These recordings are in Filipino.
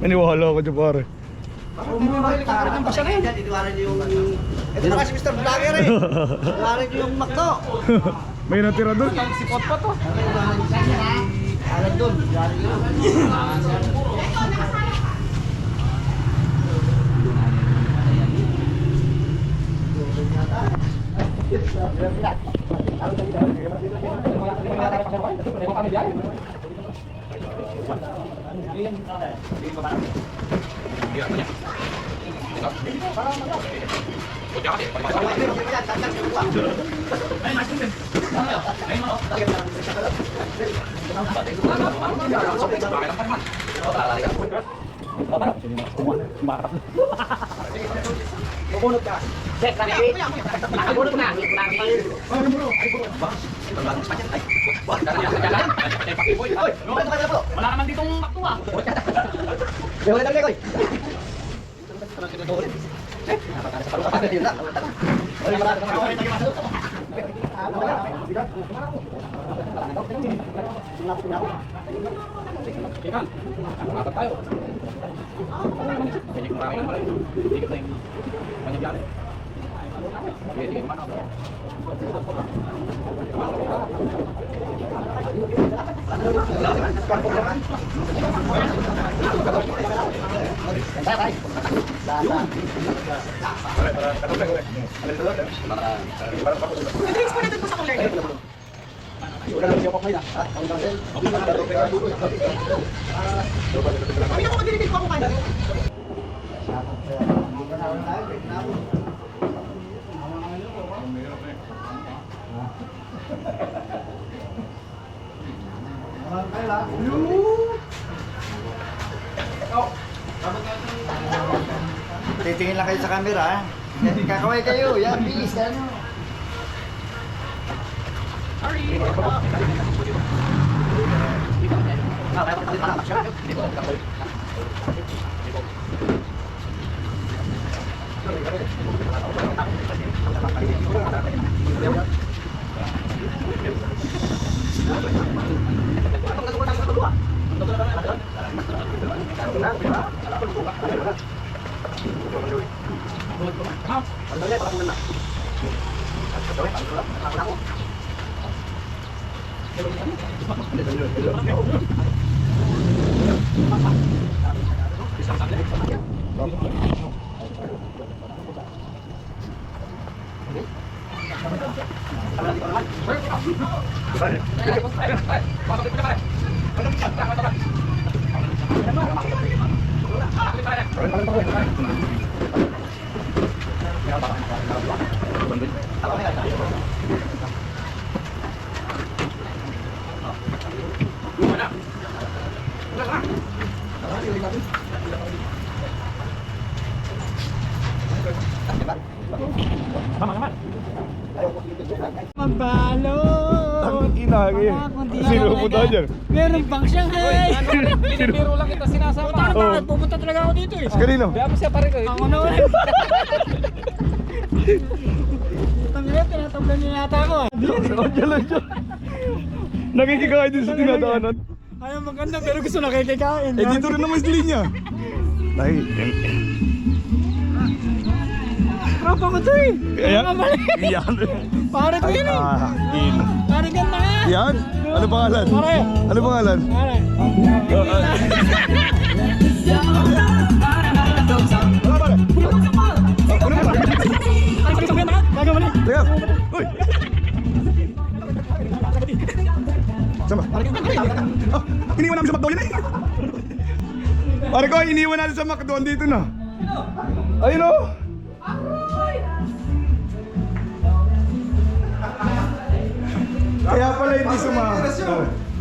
Naniwala ako dyan pare. Tataran ng basa na yun. Itiwaran niyo yung... Ito na kasi Mr. Vlogger eh. Itiwaran niyo yung McDo. May natira doon. Sipot pa to. Alam doon. Itiwaran niyo. Bunot ka. Check na ni. Bunot na. Wala naman ditong maktuwa. Wala talaga koy. Titingin lang kayo sa camera. Kakaway kayo. Yan, bilis. Ano? Ang inagi. Sino pupunta dyan? Meron bang Shanghai? Biro lang kita sinasama. Oh. Pupunta talaga ako dito eh. Kanino? Kaya mo siya pare ko. Ako na ulit. Tanggalin, tinatablan niya yata ako. Diyan lang siya. Nakikikain din sa tinadaanan. Ayaw maganda pero gusto nakikikain. Eh dito rin naman sa linya. Ay, Tropa ko to eh. ayan. Mali. Yan. Pare ko yun eh. In. Pare ganda nga. Yan. Ano pangalan? Pare. Ano pangalan? Pare. Ay, sabi ka gagawa na. Teka. Uy. Sama. Ah, iniwan namin sa McDo yun eh. Pare ko, iniwan natin sa McDo. Dito na. Ayun o. Kaya pala hindi sumama.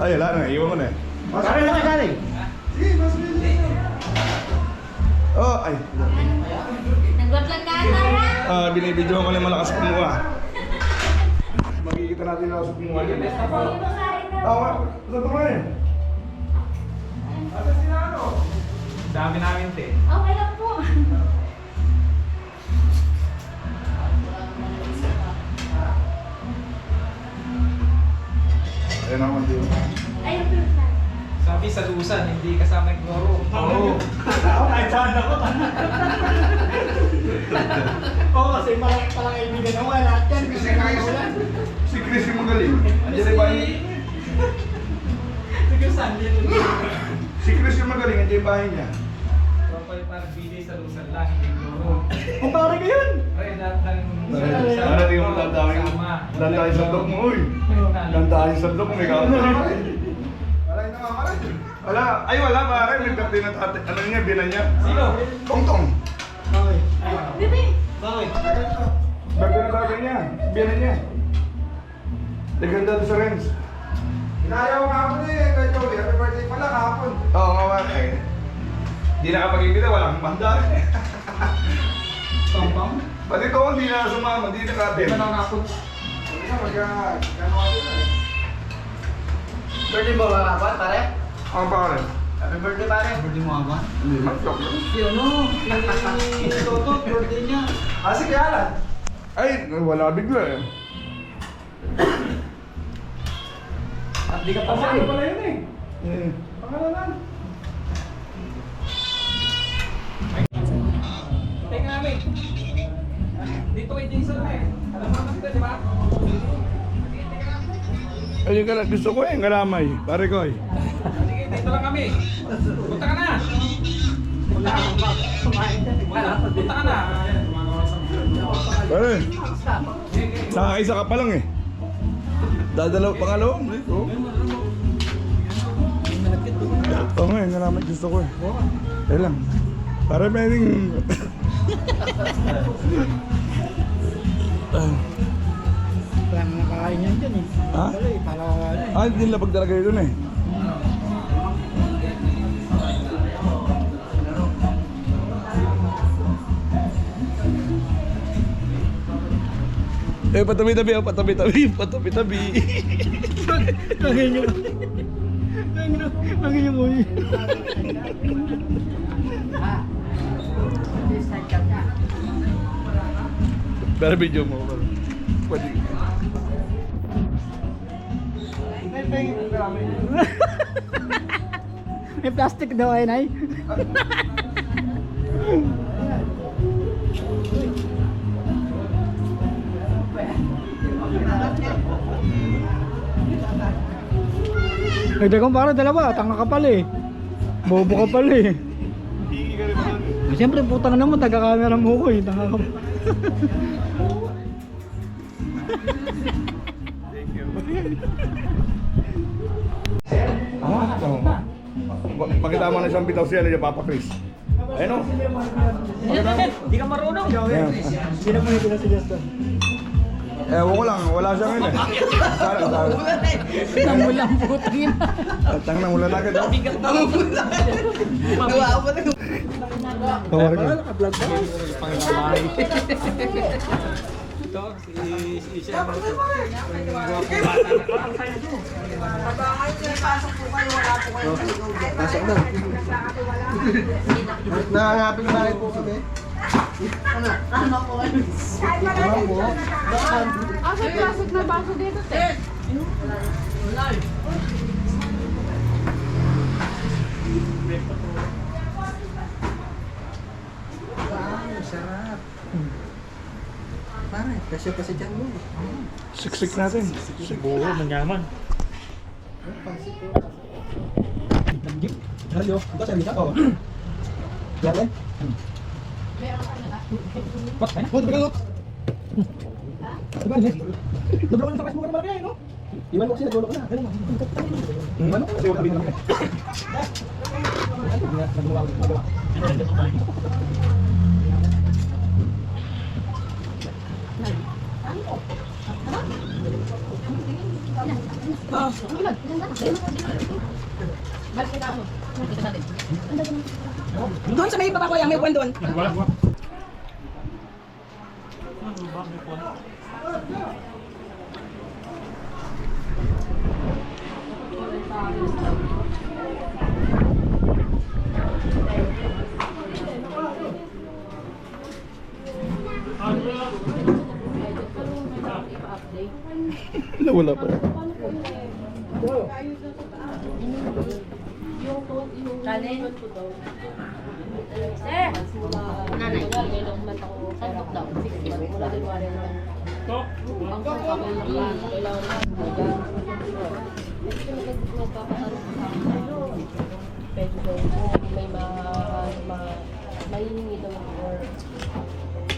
Ay, wala na. Iwan mo na eh. Saan na kayo galing? Oh, ay. Nagwatlang ka tayo? Binibidyo ko lang malakas kumuha. Makikita natin na sa kumuha niya. Saan pa eh? Dami namin te. Okay lang po. Ayun naman din. Ayun po. Sabi sa Lusan, hindi kasama yung Goro. Oo. Ako kahit saan ako. Oo, kasi malaki palang kaibigan ako. Lahat yan. Kasi kaya Si Chris yung magaling. Andiyan na ba yun? sige, saan din. Si Chris yung magaling. Andiyan yung bahay niya. Tropa yung parang bili sa Lusan lang, hindi Goro. Kung pare ka yun. Pre, lahat ng... Sana tingnan mo dandahin sa dog mo, uy. Dandahin sa dog mo, may kamera. Wala yung namamaran. Wala. Ay, wala pare. May birthday na tate. Ano niya, binan niya? Sino? Tongtong. Bakit? Bibi. Bakit? Birthday na tate niya. Binan niya. Leganda doon sa Renz. Inayaw nga ako eh, kay Joey. Happy birthday pala kahapon. Oo nga pare. Di nakapag-ibig na, walang banda. Pampang? Pati ito, hindi na sumama, hindi nakatin. Di ba nakakapot? Hindi na magkagawa sila eh. Birthday mo ba kapat, pare? Ang pare. Happy birthday, pare. Birthday mo ba? Hindi, mag-joke lang. Si ano? Si Toto, birthday niya. Ah, si Alan. Ay, wala bigla eh. Hindi ka pa Ano pala yun eh? Eh. Pangalanan. Teka namin. Dito kay Jason eh. Alam mo naman di ba? Ayun ka lang, gusto ko eh, ngalamay. Pare ko eh. Sige, dito lang kami. Punta ka na. Punta ka na. Pare, nakakaisa ka pa lang eh. Dadalaw, pangalawang. Oo. Oo nga, ngalamay gusto ko eh. Kaya lang. Pare, pwedeng... Wala na nakakain yan dyan eh. Ha? Wala eh, para ano eh. Ah, hindi labag talaga yun eh. Eh, patabi-tabi, oh, patabi-tabi, patabi-tabi. Lagay niyo. Lagay niyo mo yun. Pero video mo. Pwede. May plastic daw ay nay. Nagdagong para dalawa, tanga ka pala eh. Bobo ka pala eh. Siyempre putang na mo, taga-camera mo ko eh. Tanga ka pala. Ah, oo. Pakita mo na isang bitaw siya ni Papa Chris. Ayun o. Hindi ka marunong. Hindi na mo yung pinasigastan. Ewan ko lang, wala siya ngayon eh. Nang walang putang ina. Tang na mula na agad. oh. Gawa ko na. Tawari ko. Naka-vlog ba? Pasok na. Nakakapit na rin po kami. Ano po? Ah, may plastic na baso dito, te. Sarap. Pare, kasi pa si Jan mo. Siksik natin. Oo, manyaman. Hello, ito sa lisa ko. Yan. What? What? What? Nablo ko sa Facebook ng malaki, no? Iwan ko kasi naglo ko na. Iwan ko kasi wala bin naman. Doon sa may baba ko yan, may upuan doon. Wala pa. Kanin? Eh! Nanay. Ngayon man ako sandok daw. 60 mula January na. Ang kami lang kailangan na. Pwede daw may mahihingi daw or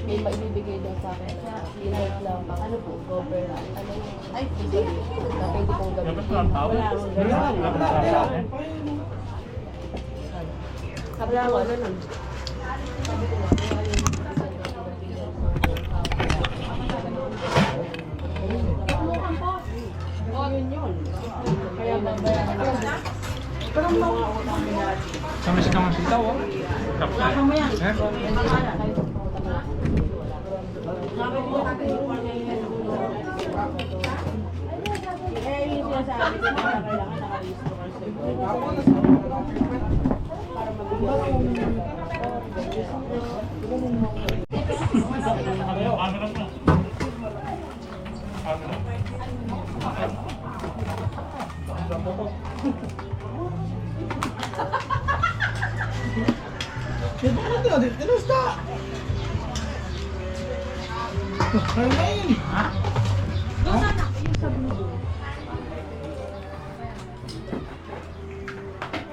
may maibibigay daw sa akin na pinag lang pang ano po, cover ano ay hindi na pwede kong gamitin. Sabi ko ano nun? Sabi ko yun. Kaya babayaran ko. Sama si Kang Sitaw, oh. Wala mo yan. Eh?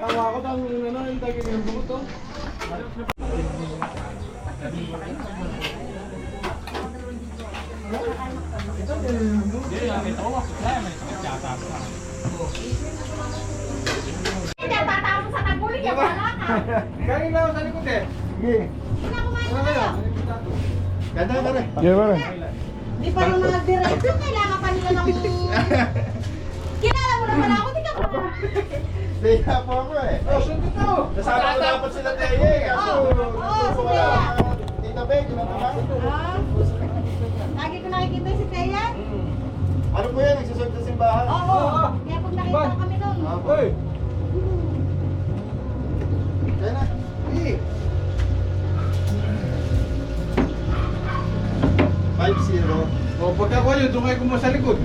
Tawa ko tang ano, yung tagi ng buko to. Tatapos sa tagulig, wala ka. Galing na ako sa likod eh. Sige. Hindi na kumain na. Ganda ka rin. Yeah, pare. Di pa rin mga diretso, kailangan pa nila ng... Kilala mo naman ako, di ka pa. Kaya po ako eh. Oh, sundin na ako. Nasama ko dapat sila tayo eh. Kaso, gusto ko wala. Tita Beng, kinatamaan. Lagi ko nakikita si Teya. Ano po yan? Nagsusod sa simbahan? Oo. Kaya pag nakita ko kami doon. Hoy. Kaya na. Eh. 5-0. O, pagka ko yun, doon kayo kumuha sa likod.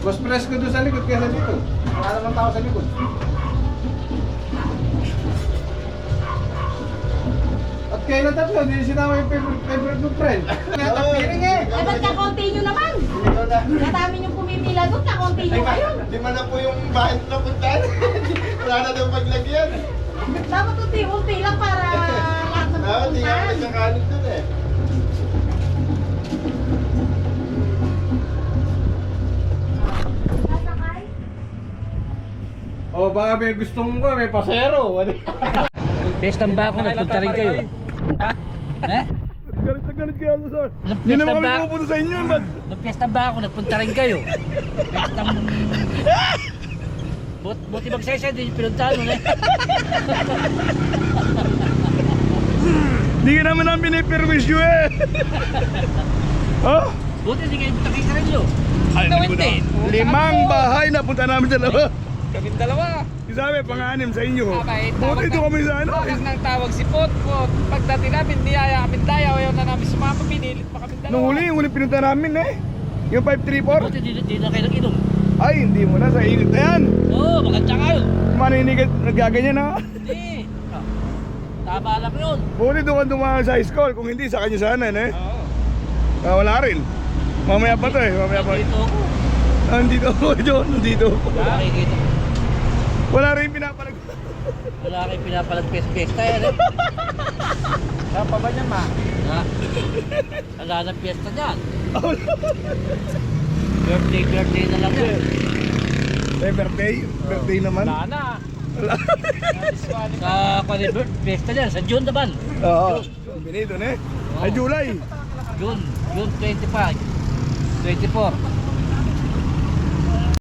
Mas press ko doon sa likod kaysa dito. Wala naman tao sa likod. At kayo na tatlo, hindi sinama yung favorite mo friend. Natapiring eh. Eh, ba't kakonti nyo naman? Ikaw na. Katami yung pumipila doon, kakonti nyo kayo. Di man na po yung bahay na puntahan. Wala na daw paglagyan. Dapat unti-unti lang para lahat ng Hindi nga pupuntahan. nagkakalit dun eh. Sasakay? O, baka may gustong ko, may pasero. Pestang ba ako, nagpunta rin kayo? Eh? Galit na galit kaya sir. Nung Hindi naman piyesta kami ba? pupunta sa inyo, ba't? Nung piyesta ba ako, nagpunta rin kayo? Pestang... Buti magsaysa, hindi nyo pinuntahan nun eh. Hindi ka naman namin piniperwisyo eh. Oh? Buti hindi kayo takika rin nyo. Ay, Hindi. 5 bahay na punta namin dalawa. Kaming dalawa. Sabi, pang-anim sa inyo. Abay, Buti ito kami sa ano. Tawag ng tawag si Pot. Pagdating namin, niyaya kami dayaw. Ayaw na namin sumama, pinilit pa kami dalawa. Nung huli, yung huli pinunta namin eh. Yung 534. Buti di na kayo nag-inom. Ay, hindi mo na sa init na yan. Oo, maganda kayo. Maninigat, nagaganyan na. Hindi. Tama lang yun. Buti doon ka dumaan sa high school. Kung hindi, sa kanya sana eh. Oo. Wala rin. Mamaya pa to eh. Mamaya pa. Dito ako. Nandito ako, John. Nandito. Nakikita. Wala rin pinapalag. Wala kayong pinapalag-pesta yan eh. Saan pa ba niya, ma? Ha? Wala na piyesta dyan. Birthday na lang yun. Eh, birthday. Birthday naman. Wala na. Wala. Sa piyesta dyan, sa June naman. Oo. Binito na eh. Ay, July. June 25. 24.